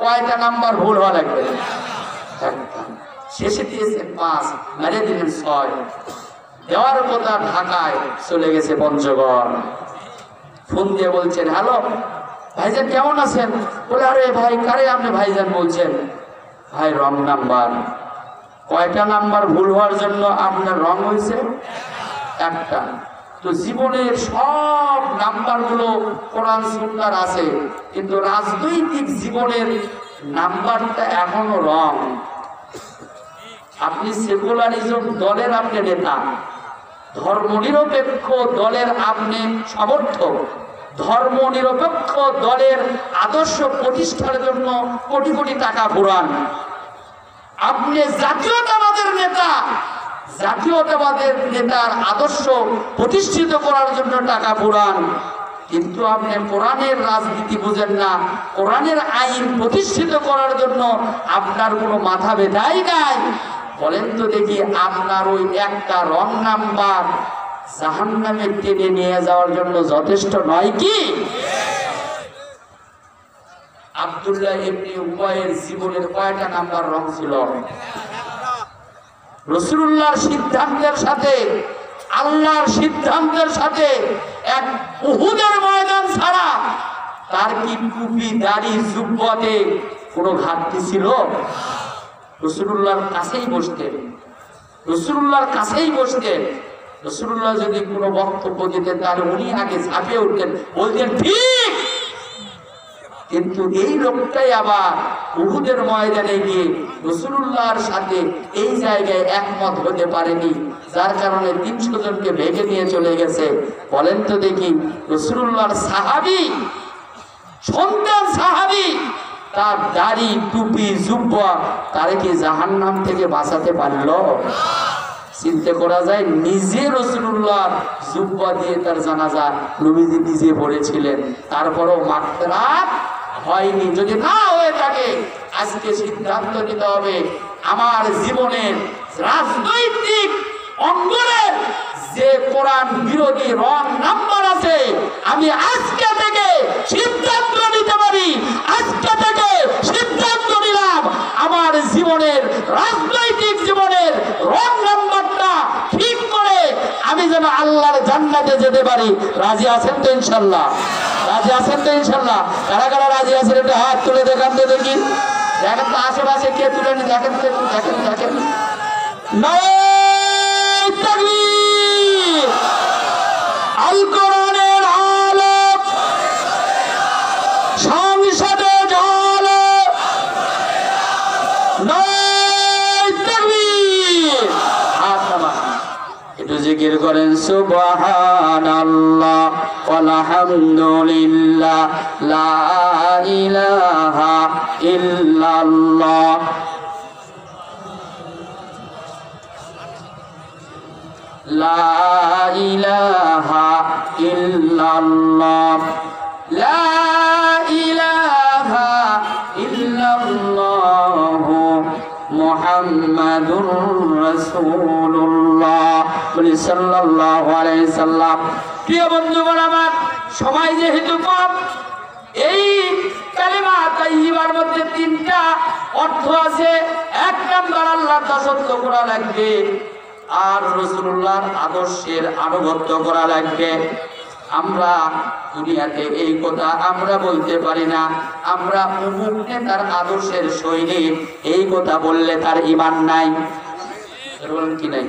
কয়টা নাম্বার ভুল হওয়া লাগবে? শেষে দিয়েছেন 5, মেরে দিলেন 6। দেওয়ার কথা ঢাকায়, চলে গেছে পঞ্চগড়। ফোন দিয়ে বলছেন, হ্যালো ভাইজান কেমন আছেন? বলে, আরে ভাই কারে আপনি ভাইজান বলছেন? ভাই রং নাম্বার। কয়টা নাম্বার ভুল হওয়ার জন্য আপনার রং হয়েছে? একটা। তো জীবনের সব নাম্বারগুলো কোরআন সুন্নাহর আছে, কিন্তু রাজনৈতিক জীবনের নাম্বারটা এখনো রং। আপনি সেকুলারিজম দলের আপনি নেতা, ধর্মনিরপেক্ষ দলের আপনি সমর্থক, ধর্মনিরপেক্ষ দলের আদর্শ প্রতিষ্ঠার জন্য কোটি কোটি টাকা ঘুরান। আপনি জাতীয়তাবাদের নেতা, জাতীয়তাবাদের নেতার আদর্শ প্রতিষ্ঠিত করার জন্য টাকা ঘুরান, কিন্তু আপনি কোরআনের রাজনীতি বুঝেন না, কোরআনের আইন প্রতিষ্ঠিত করার জন্য আপনার কোনো মাথা ব্যথাই নাই। বলেন তো দেখি, আপনার ওই একটা রং নাম্বার জাহান্নামে টেনে নিয়ে যাওয়ার জন্য যথেষ্ট নয় কি? আব্দুল্লাহ ইবনে উবাইয়ের জীবনের কয়টা নাম্বার রং ছিল? রাসূলুল্লাহর সিদ্ধান্তের সাথে, আল্লাহর সিদ্ধান্তের সাথে এক উহুদের ময়দান ছাড়া তার কি টুপি দাড়ি জুব্বতে কোনো ঘাটতি ছিল? রাসূলুল্লাহর কাছেই বসতেন, রাসূলুল্লাহর কাছেই বসতেন। রাসূলুল্লাহ যদি কোনো বক্তব্য দিতেন তাহলে উনি আগে ঝাঁপিয়ে উঠতেন, বলতেন ঠিক। কিন্তু এই লোকটাই আবার উহুদের ময়দানে গিয়ে রাসূলুল্লাহর সাথে এই জায়গায় একমত হতে পারেনি, যার কারণে ৩০০ জনকে ভেঙে নিয়ে চলে গেছে। বলেন তো দেখি, রাসূলুল্লাহর সাহাবী, সন্তান সাহাবী, তার দাড়ি টুপি জুব্বা তারে কি জাহান্নাম থেকে বাঁচাতে পারলো? চিন্তা করা যায়। নিজে রাসূলুল্লাহ জুব্বা দিয়ে তার জানাজা নবীজি নিজে পড়েছিলেন, তারপরেও মাগফিরাত হয়নি। যদি না হয়ে থাকে, আজকে সিদ্ধান্ত নিতে হবে আমার জীবনের রাজনৈতিক অঙ্গনের যে কোরআন বিরোধী রং নাম্বার আছে, আমি আজকে থেকে সিদ্ধান্ত নিতে পারি, আজকে থেকে সিদ্ধান্ত নিলাম আমার জীবনের রাজনৈতিক জীবনের রং নাম্বারটা ঠিক করে আমি যেন আল্লাহর জান্নাতে যেতে পারি। রাজি আছেন তো ইনশাল্লাহ? রাজি আছেন তো ইনশাল্লাহ? কারা কারা রাজি আছেন একটু হাত তুলে দেখান তো দেখি। দেখেন তো আশেপাশে কে তুলে নি, দেখেন তো একটু, দেখেন দেখেন। নারায়ে তাকবীর, আল কোরআনের আলো সংসদে জ্বলে, নারায়ে তাকবীর। হাত নামান, একটু জিকির করেন সুবহানাল্লাহ আলহামদুলিল্লাহ লা ইলাহা ইল্লাল্লাহ। লা ইলাহা ইল্লাল্লাহ, লা ইলাহা ইল্লাল্লাহ মুহাম্মাদুর রাসূলুল্লাহ সাল্লাল্লাহু আলাইহি সাল্লাম। প্রিয় বন্ধুগণ আমার, সময় যেহেতু কম, এই কালিমা তাইয়্যিবার মধ্যে 3টা অর্থ আছে। 1 নাম্বার আল্লাহর দাসত্ব করা লাগবে, আর রাসূলুল্লাহর আদর্শের আনুগত্য করা লাগবে। আমরা দুনিয়াতে এই কথা আমরা বলতে পারি না, আমরা অমুক নেতার আদর্শের সৈনিক, এই কথা বললে তার ঈমান নাই। জোরে বলেন কি নাই?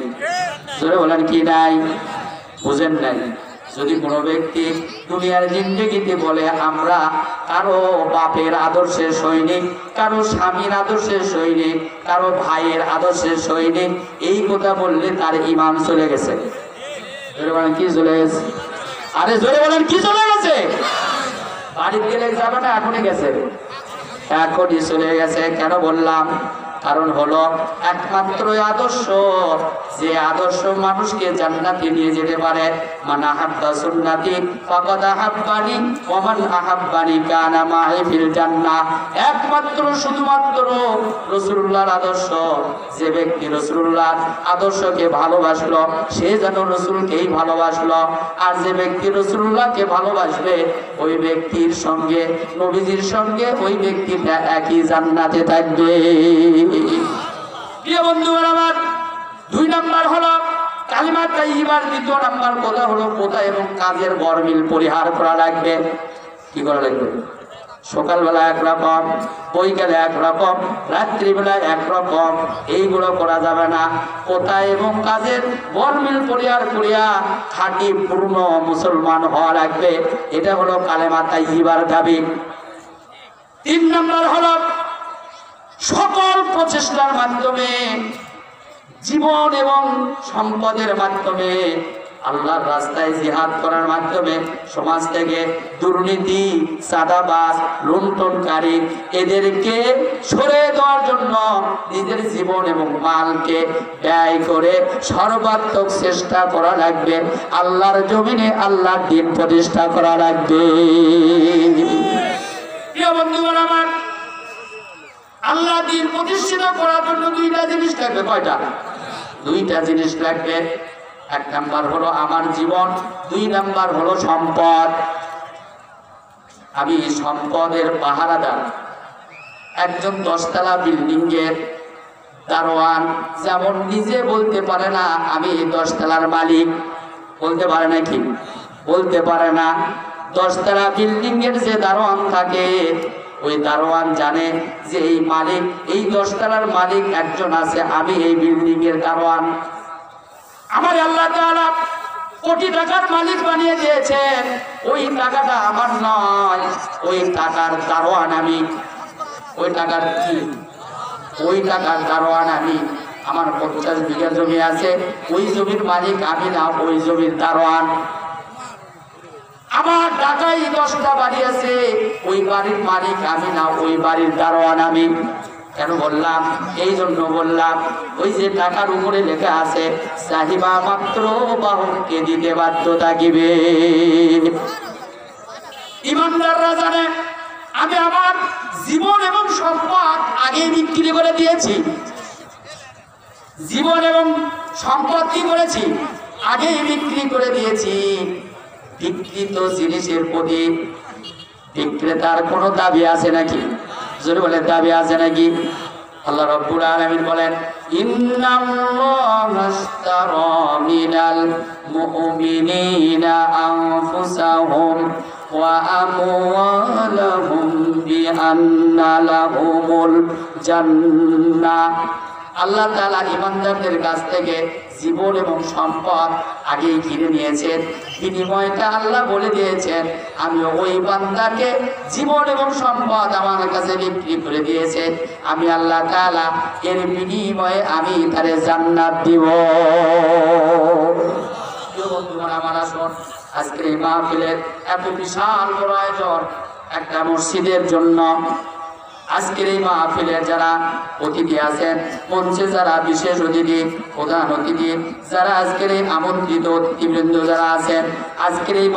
জোরে বলেন কি নাই? বুঝেন নাই? যদি কোনো ব্যক্তি দুনিয়ার জিন্দেগিতে বলে আমরা কারো বাপের আদর্শের সৈনিক, কারো স্বামীর আদর্শের সৈনিক, কারো ভাইয়ের আদর্শের সৈনিক, এই কথা বললে তার ঈমান চলে গেছে। জোরে বলেন কি চলে গেছে? আরে জোরে বলেন কি চলে গেছে? বাড়িতে গেলে যাবে না, এখনই গেছে, এখনই চলে গেছে। কেন বললাম? কারণ হলো একমাত্র আদর্শ, যে আদর্শ মানুষকে জান্নাতে নিয়ে যেতে পারে। মান আহাব্বা সুন্নতি ফাকাদ আহাব্বানি ওয়া মান আহাব্বানি কানা মাই ফিল জান্নাহ। একমাত্র শুধুমাত্র রাসূলুল্লাহর আদর্শ, যে ব্যক্তি রাসূলুল্লাহর আদর্শকে ভালোবাসলো সে যেন রাসূলকেই ভালোবাসলো, আর যে ব্যক্তি রাসূলুল্লাহকে ভালোবাসবে ওই ব্যক্তির সঙ্গে, নবীজির সঙ্গে ওই ব্যক্তিটা একই জান্নাতে থাকবে। প্রিয় বন্ধুগণ আমার, 2 নাম্বার হলো কালিমা তাইয়্যিবার দ্বিতীয় নাম্বার কথা হলো কথা এবং কাজের গরমিল পরিহার করা লাগবে। কি করা লাগবে? সকালবেলা একরকম, বৈকালে একরকম, রাত্রিবেলা একরকম, এইগুলো করা যাবে না। কথা এবং কাজের গরমিল পরিহার করিয়া খাঁটি পূর্ণ মুসলমান হওয়া লাগবে। এটা হলো কালেমা তাইয়্যিবার দাবি। 3 নম্বর হলো সকল প্রচেষ্টার মাধ্যমে, জীবন এবং সম্পদের মাধ্যমে, আল্লাহর রাস্তায় জিহাদ করার মাধ্যমে সমাজ থেকে দুর্নীতি, চাঁদাবাজ, লুণ্ঠনকারী এদেরকে সরিয়ে দেওয়ার জন্য নিজের জীবন এবং মালকে ব্যয় করে সর্বাত্মক চেষ্টা করা লাগবে। আল্লাহর জমিনে আল্লাহর দ্বীন প্রতিষ্ঠা করা লাগবে। প্রিয় বন্ধুগণ আমার, আল্লাহ দ্বীন প্রতিষ্ঠিত করার জন্য 2টা জিনিস লাগবে। কয়টা? 2টা জিনিস লাগবে। 1 নাম্বার হলো আমার জীবন, 2 নাম্বার হলো সম্পদ। আমি সম্পদের পাহারাদার। একজন 10 তলা বিল্ডিং এর দারোয়ান যেমন নিজে বলতে পারে না আমি 10 তলার মালিক, বলতে পারে নাকি? বলতে পারে না। 10 তলা বিল্ডিং এর যে দারোয়ান থাকে, ওই দারোয়ান জানে যে এই মালিক, এই 10 তলার মালিক একজন আছে, আমি এই বিল্ডিং এর দারোয়ান। আমার আল্লাহ তাআলা কোটি টাকার মালিক বানিয়ে দিয়েছেন, ওই টাকাটা আমার নয়, ওই টাকার দারোয়ান আমি। ওই টাকার কি? ওই টাকার দারোয়ান আমি। আমার 50 বিঘা জমি আছে, ওই জমির মালিক আমি না, ওই জমির দারোয়ান। আমার ঢাকায় 10টা বাড়ি আছে, ওই বাড়ির মালিক আমি না, ওই বাড়ির দারোয়ান আমি। কেন বললাম? এই জন্য বললাম, ওই যে টাকার উপরে লেখা আছে চাহিবা মাত্র বাহনকে দিতে বাধ্য থাকিবে। ইমানদাররা জানে আমি আমার জীবন এবং সম্পদ আগেই বিক্রি করে দিয়েছি। জীবন এবং সম্পদ কি করেছি? আগেই বিক্রি করে দিয়েছি। বিক্রিত জিনিসের প্রতি বিক্রেতার কোনো দাবি আছে নাকি? জোরে বলে দাবি আছে নাকি? আল্লাহ রাব্বুল আলামিন বলেন, ইন্নাল্লাহা আশতারা মিনাল মুমিনিনা আনফুসাহুম ওয়া আমওয়ালাহুম বিআন্না লাহুমুল জান্নাহ। আল্লাহ তাআলা ঈমানদারদের কাছ থেকে জীবন এবং সম্পদ আগেই কিনে নিয়েছেন। বিনিময়টা আল্লাহ বলে দিয়েছেন, আমি ওই বান্দাকে জীবন এবং সম্পদ আমার কাছে বিক্রি করে দিয়েছে, আমি আল্লাহ তাআলা এর বিনিময়ে আমি তারে জান্নাত দিব। আমার আসুন, আজকের এই মাহফিলের এত বিশাল বড় আয়োজন একটা মসজিদের জন্য। আজকের এই মাহফিলের যারা অতিথি আছেন, মঞ্চে যারা বিশেষ অতিথি, প্রধান অতিথি, যারা আজকের এই আমন্ত্রিত অতিথিবৃন্দ যারা আছেন, আজকের এই